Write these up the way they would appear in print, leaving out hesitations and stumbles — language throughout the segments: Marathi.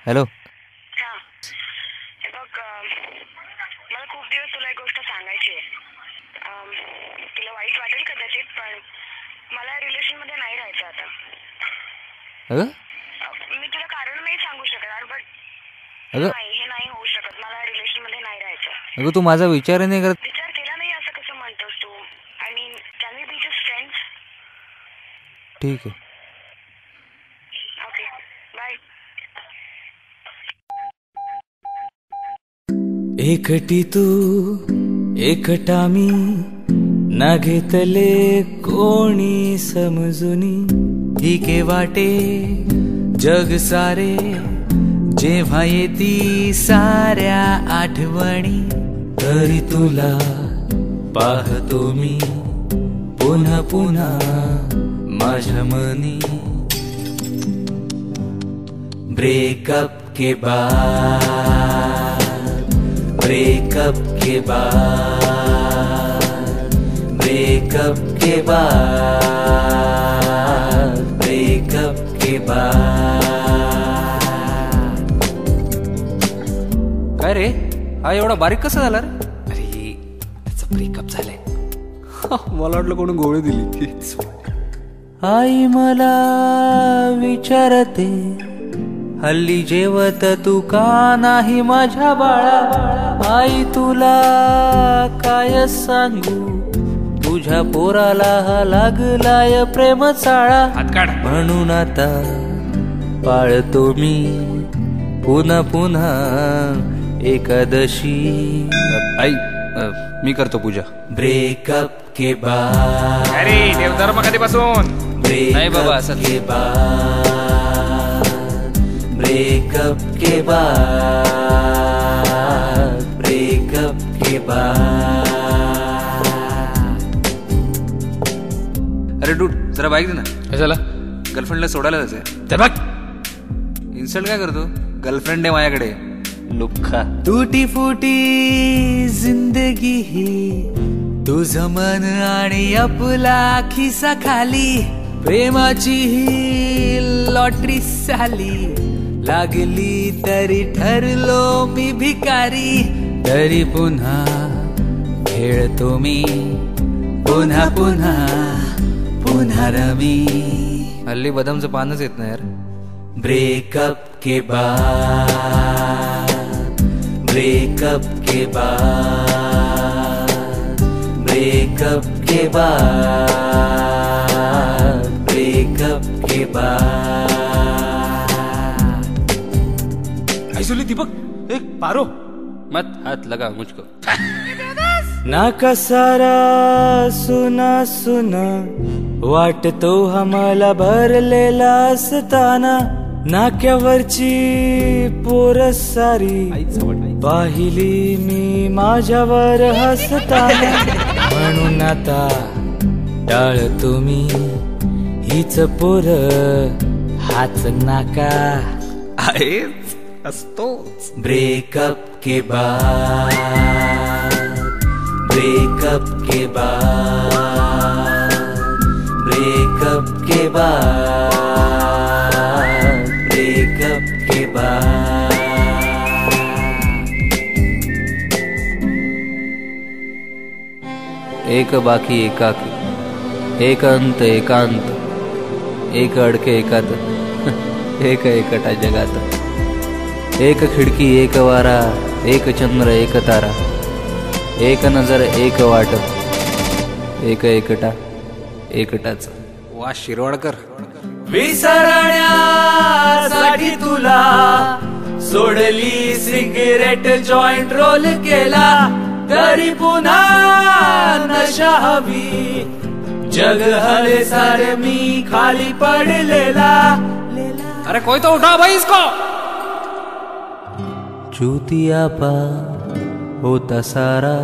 हॅलो. हा हे बघ, मला खूप दिवस तुला एक गोष्ट सांगायची आहे. तुला वाईट वाटेल कदाचित, पण मला रिलेशन मध्ये नाही राहायचं आता. अगं मी तुला कारण नाही सांगू शकणार, पण अगं नाही, हे नाही होऊ शकत. मला रिलेशन मध्ये नाही राहायचं. अगं तू माझा विचार नाही करत. विचार केला नाही असं कसं म्हणतोस तू? I mean, can we be just friends? ठीक आहे. Okay, bye. एकटी तू एकटा मी, ना घेतले कोणी समजुनी. ठीके वाटे जग सारे, जेव्हा येती साऱ्या आठवणी. तरी तुला पाहतो मी पुन्हा पुन्हा माझ्या मनी. ब्रेकअप के बाद, ब्रेकअप के बाद, ब्रेकअप के बाद, ब्रेकअप के बाद. काय रे, हा एवढा बारीक कसा झाला रे? अरे त्याचं ब्रेकअप झालंय. मला वाटलं कोणी गोळी दिली. आई मला विचारते, हल्ली जेवत तू का नाही माझ्या बाळा. आई तुला काय सांगू, तुझ्या पोराला हा लागलाय प्रेम चाळा. म्हणून आता पाळतो मी पुन्हा पुन्हा एकादशी. आई, मी करतो पूजा. ब्रेकअप के बाद, अरे देवधर्म कधीपासून? नाही बाबा, ब्रेकअप असं के बाद, ब्रेकअप के बाद, ब्रेकअप के बाद. अरे डूड, जरा बाईक दे ना. कशाला? गर्लफ्रेंडला सोडायला जायचंय. ते बघ, इन्सल्ट काय करतो? गर्लफ्रेंड आहे माझ्याकडे. लुख्खा. तुटी फुटी जिंदगी ही, तुझं मन आणि आपला खिसा खाली. प्रेमाची ही लॉटरी झाली, लागली तरी ठरलो मी भिकारी. तरी पुन्हा खेळतो मी पुन्हा पुन्हा पुन्हा रमी. हल्ली बदामचं पानच येत नाही यार. ब्रेकअप के बाद, ब्रेकअप के बाद, ब्रेकअप के बाद, ब्रेकअप के बाद. ऐसोली दीपक, एक पारो मत हात लगा मुझको. ना का सारा सुना सुना वाटतो आम्हाला भरलेला असताना. नाक्यावरची पोरं सारी पाहिली मी माझ्यावर हसताना. म्हणून आता टाळतो मी हीच पोरं हाच नाका. आहेच, असतोच. ब्रेकअप के बाद, ब्रेकअप के बाद, ब्रेकअप के बाद, ब्रेकअप के बाद. एक बाकी एकाकी, एक अंत एकांत, एक अडके एकात, एक एकटा जगात. एक खिडकी एक वारा, एक चंद्र एक तारा, एक नजर एक वाट, एक एकटा एकटाच. वा शिरवाडकर. विसरण्यासाठी तुला सोडली सिगरेट, जॉईंट रोल केला. तरी पुन्हा नशा हवी, जग हले सारे मी खाली पडलेला. अरे कोई तो उठा भाई इसको. चुतियापा होता सारा,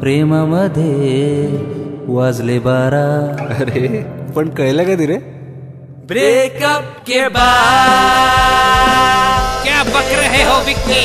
प्रेमामध्ये वाजले 12. अरे पण कळलं कधी रे? ब्रेकअप के बाद. क्या बक रहे हो विक्की?